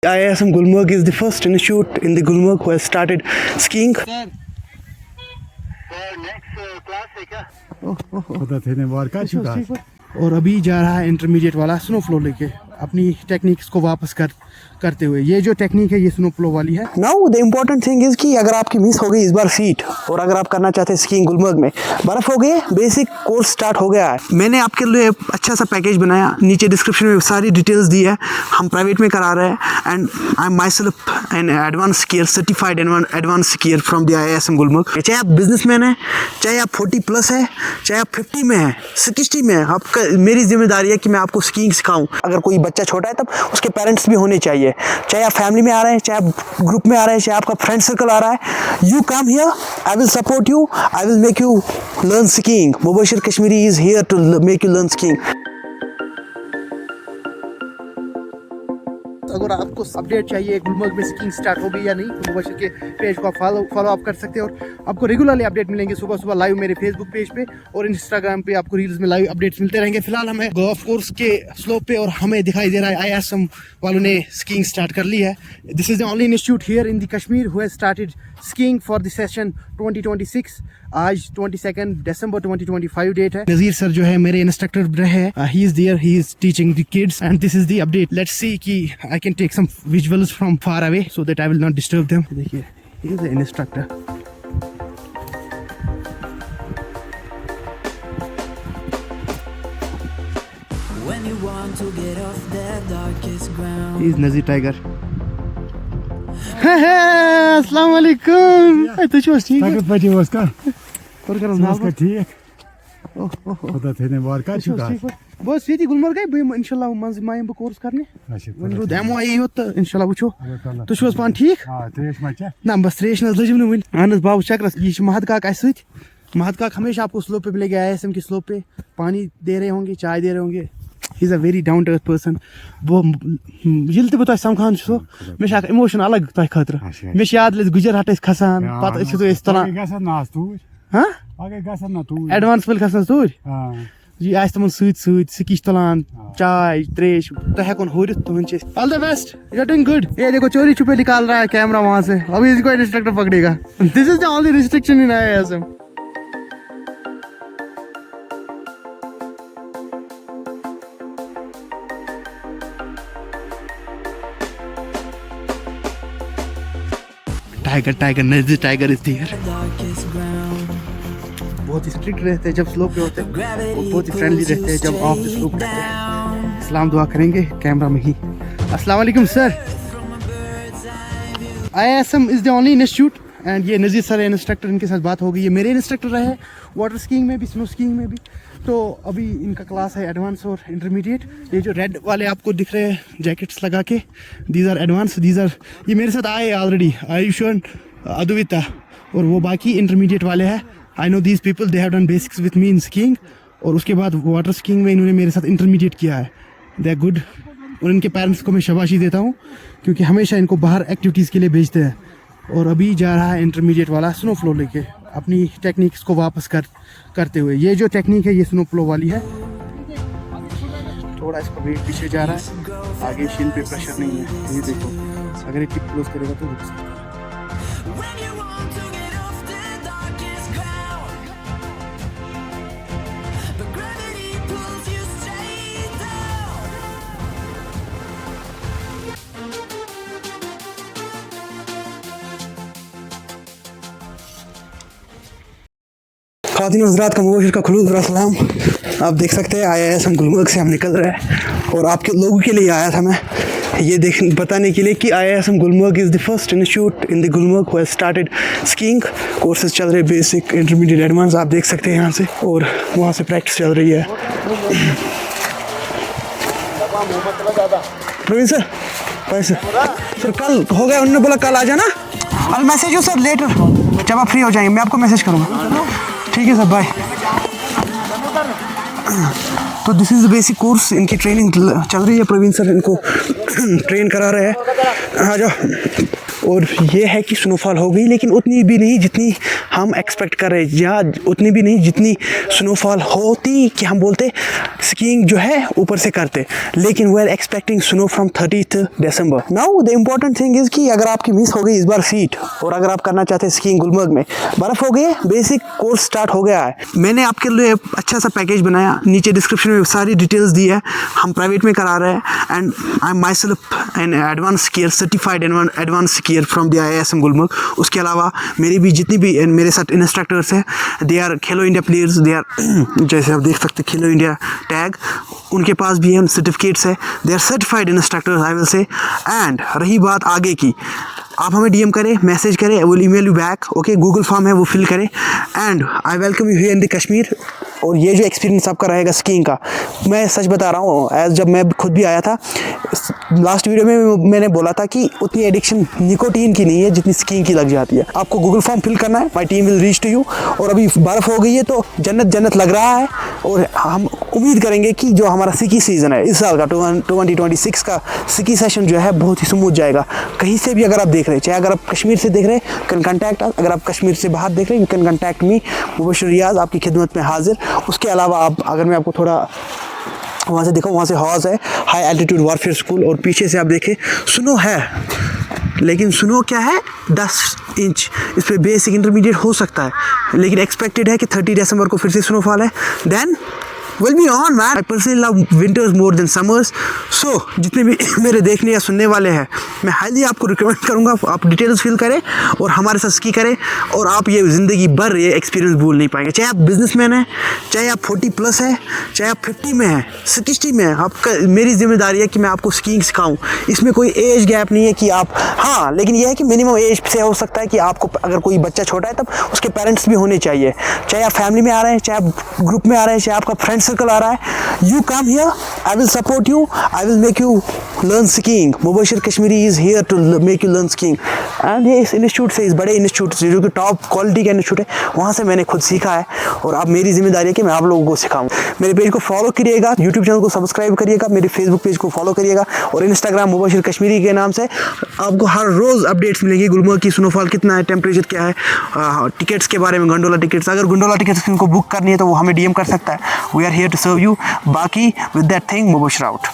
IISM Gulmarg is the first institute in the Gulmarg who has started skiing. और अभी जा रहा है इंटरमीडिएट वाला स्नो फ्लो लेके अपनी टेक्निक्स को वापस करते हुए। ये जो टेक्निक है ये स्नो फ्लो वाली है। Now the important thing is कि अगर आपकी मिस हो गई इस बार सीट और अगर आप करना चाहते हैं स्कीइंग गुलमर्ग में, बर्फ हो गई, बेसिक कोर्स स्टार्ट हो गया है। मैंने आपके लिए अच्छा सा पैकेज बनाया, नीचे डिस्क्रिप्शन में सारी डिटेल्स दी है। हम प्राइवेट में करा रहे हैं and I am my self an advance skier, certified advance skier from the IISM Gulmarg. चाहे आप बिजनेसमैन है, चाहे आप 40+ है, चाहे आप 50 में है, 60 में है, आपका मेरी जिम्मेदारी है कि मैं आपको स्कीइंग सिखाऊं। अगर कोई बच्चा छोटा है तब उसके पेरेंट्स भी होने चाहिए, चाहे आप फैमिली में आ रहे हैं, चाहे आप ग्रुप में आ रहे हैं, चाहे आपका फ्रेंड सर्कल आ रहा है। You come here, I will support you, I will make you learn skiing. Mubashir Kashmiri is here to make you learn skiing. अगर आपको अपडेट चाहिए गुलमर्ग में स्कीइंग स्टार्ट हो गई या नहीं, तो मुबशिर के पेज को आप फॉलो अप कर सकते हैं और आपको रेगुलरली अपडेट मिलेंगे सुबह सुबह लाइव मेरे फेसबुक पेज पे और इंस्टाग्राम पे आपको रील्स में लाइव अपडेट्स मिलते रहेंगे। फिलहाल हमें गोल्फ कोर्स के स्लोप पे और हमें दिखाई दे रहा है IISM वालों ने स्कीइंग स्टार्ट कर ली है। This is the only institute here in the Kashmir who has started skiing for the session 2026। आज 22 दिसंबर 2025 डेट है। नज़ीर सर जो है मेरे इंस्ट्रक्टर रहे, he is there, he is teaching the kids and this is the update. Let's see कि I can take some visuals from far away so that I will not disturb them. देखिए, he is the instructor. When you want to get off that darkest ground. He is Nazir Tiger. अस्सलाम वालेकुम। तो जो ठीक है बच्चे उसका और कर ना ठीक खुदा थे ने बार का चुका बस ये गुलमर्ग गई इंशाल्लाह मंज मायम ब कोर्स करने वो डेमो आई होत इंशाल्लाह वुचो तो छो पान ठीक हां त्रेश मचा ना बस त्रेश न लजम न वन अनस बाबू चक्रस ये महद काक अस सत महद काक हमेशा आपको स्लोप पे मिलेगा IISM के स्लोप पे पानी दे रहे होंगे, चाय दे रहे होंगे। He is a very down to earth person. वो ये तो समखान छो मे इमोशन अलग तह खतर मे याद गुजर हट खसान पे तलान हाँ एडवांस पे खसन तूर ये आस तमन सह तलान चाय त्रेश तो हेकन हुरित तुम all the best, you are doing good. ये देखो चोरी छुपे निकाल रहा है कैमरा वहां से, अभी इसको इंस्ट्रक्टर पकड़ेगा। This is the only restriction in IISM। Tiger नज़दीक टाइगर इज हियर। बहुत ही स्ट्रिक्ट रहते हैं जब स्लोप पे होते हैं और बहुत ही फ्रेंडली रहते हैं जब ऑफ द स्लोप रहते हैं। सलाम दुआ करेंगे कैमरा में ही। अस्सलाम वालेकुम sir. IISM is the only institute and ये नज़ीर सर इंस्ट्रक्टर, इनके साथ बात हो गई। ये मेरे इंस्ट्रक्टर रहे वाटर स्कीइंग में भी, स्नो स्कीइंग में भी। तो अभी इनका क्लास है एडवांस और इंटरमीडिएट। ये जो रेड वाले आपको दिख रहे हैं जैकेट्स लगा के, these are advance, these are ये मेरे साथ आए ऑलरेडी, आयुष्मान, अद्विता और वो बाकी इंटरमीडिएट वाले हैं। I know these people, they have done basics with me in skiing और उसके बाद वाटर स्कीइंग में इन्होंने मेरे साथ इंटरमीडिएट किया है। दे आर गुड और इनके पेरेंट्स को मैं शाबाशी देता हूँ क्योंकि हमेशा इनको बाहर एक्टिविटीज़ के लिए भेजते हैं। और अभी जा रहा है इंटरमीडिएट वाला स्नो फ्लो लेके अपनी टेक्निक्स को वापस करते हुए। ये जो टेक्निक है ये स्नो फ्लो वाली है। थोड़ा इसका वेट पीछे जा रहा है, आगे शील पे प्रेशर नहीं है। ये देखो अगर ये टिप क्लोज करेगा तो रुक सकता है। When you want to get off the darkest ground, but gravity pulls you straight down. ख़वातीन हज़रात का मुबशिर का खुलूस और सलाम। आप देख सकते हैं IISM गुलमर्ग से हम निकल रहे हैं और आपके लोगों के लिए आया था मैं ये बताने के लिए कि IISM Gulmarg is the first institute in the Gulmarg who has started skiing. Courses चल रहे, बेसिक, इंटरमीडिएट, एडवांस, आप देख सकते हैं यहाँ से, और वहाँ से प्रैक्टिस चल रही है। प्रवीण सर, भाई सर कल हो गया, उन्होंने बोला कल आ जाना। अल मैसेज हो सर लेटर, जब आप फ्री हो जाएंगे मैं आपको मैसेज करूँगा। ठीक है सर, बाय। तो this is the basic course, इनकी ट्रेनिंग चल रही है। प्रवीण सर इनको ट्रेन करा रहे हैं। आ जाओ। और ये है कि स्नोफॉल हो गई, लेकिन उतनी भी नहीं जितनी हम एक्सपेक्ट कर रहे हैं, या उतनी भी नहीं जितनी स्नोफॉल होती कि हम बोलते स्कीइंग जो है ऊपर से करते, लेकिन we are expecting snow from 30th December. Now the important thing is कि अगर आपकी मिस हो गई इस बार फीट, और अगर आप करना चाहते हैं स्कीइंग गुलमर्ग में, बर्फ़ हो गई है, बेसिक कोर्स स्टार्ट हो गया है। मैंने आपके लिए अच्छा सा पैकेज बनाया, नीचे डिस्क्रिप्शन में सारी डिटेल्स दी है, हम प्राइवेट में करा रहे हैं। And I am my self an advance skier, certified advance skier from the IISM Gulmarg. उसके अलावा मेरी भी जितनी भी मेरे साथ इंस्ट्रक्टर्स हैं, they are Khelo India players, they are जैसे आप देख सकते खेलो इंडिया टैग, उनके पास भी हम सर्टिफिकेट्स है, they are certified instructors I will say. And रही बात आगे की, आप हमें DM करें, मैसेज करें, I will email you back, okay. Google form है वो फिल करें, and I welcome you here in the Kashmir. और ये जो एक्सपीरियंस आपका रहेगा स्कीइंग का, मैं सच बता रहा हूँ, एज जब मैं खुद भी आया था, लास्ट वीडियो में मैंने बोला था कि उतनी एडिक्शन निकोटीन की नहीं है जितनी स्कीइंग की लग जाती है। आपको गूगल फॉर्म फिल करना है, my team will reach to you. और अभी बर्फ़ हो गई है तो जन्नत जन्नत लग रहा है, और हम उम्मीद करेंगे कि जो हमारा सिकी सीज़न है इस साल का 2026 का सिकी सेशन जो है बहुत ही स्मूथ जाएगा। कहीं से भी अगर आप देख रहे हैं, चाहे अगर आप कश्मीर से देख रहे हैं, कैन कंटैक्ट अस। अगर आप कश्मीर से बाहर देख रहे हैं, यू कैन कंटैक्ट मी, मुबशिर रियाज आपकी खिदमत में हाजिर। उसके अलावा आप अगर मैं आपको थोड़ा वहाँ से देखो, वहाँ से हौज़ है, हाई एल्टीट्यूड वॉरफेयर स्कूल, और पीछे से आप देखें स्नो है, लेकिन स्नो क्या है 10 इंच। इस पर बेसिक इंटरमीडिएट हो सकता है, लेकिन एक्सपेक्टेड है कि 30 दिसंबर को फिर से स्नोफॉल है। Then will be on man. I personally love winters more than summers. So जितने भी मेरे देखने या सुनने वाले हैं, मैं हाईली आपको रिकमेंड करूँगा आप डिटेल्स फिल करें और हमारे साथ स्की करें, और आप ये ज़िंदगी भर ये एक्सपीरियंस भूल नहीं पाएंगे। चाहे आप बिजनेसमैन हैं, चाहे आप 40+ हैं, चाहे आप 50 में हैं, 60 में हैं, आपका मेरी जिम्मेदारी है कि मैं आपको स्कीइंग सिखाऊं। इसमें कोई एज गैप नहीं है कि आप, हाँ, लेकिन यह है कि मिनिमम एज से हो सकता है कि आपको, अगर कोई बच्चा छोटा है तब उसके पेरेंट्स भी होने चाहिए। चाहे आप फैमिली में आ रहे हैं, चाहे आप ग्रुप में आ रहे हैं, चाहे आपका फ्रेंड सर्कल आ रहा है, you come here, I will support you, I will make you learn skiing. Mubashir Kashmiri is here to make you learn skiing. And ये इस इंस्टीट्यूट से, इस बड़े इंस्टीट्यूट से जो कि टॉप क्वालिटी का इंस्टीट्यूट है, वहाँ से मैंने खुद सीखा है, और अब मेरी जिम्मेदारी है कि मैं आप लोगों को सिखाऊं। मेरे पेज को फॉलो करिएगा, यूट्यूब चैनल को सब्सक्राइब करिएगा, मेरे फेसबुक पेज को फॉलो करिएगा, और इंस्टाग्राम मुबशिर कश्मीरी के नाम से आपको हर रोज़ अपडेट्स मिलेंगी। गुलमर्ग की स्नोफॉल कितना है, टेम्परेचर क्या है, टिकट्स के बारे में, गंडोला टिकट्स। अगर गंडोला टिकट्स को बुक करनी है तो वो हमें DM कर सकता है। We are here to serve you. बाकी with that thing, Mubashir out.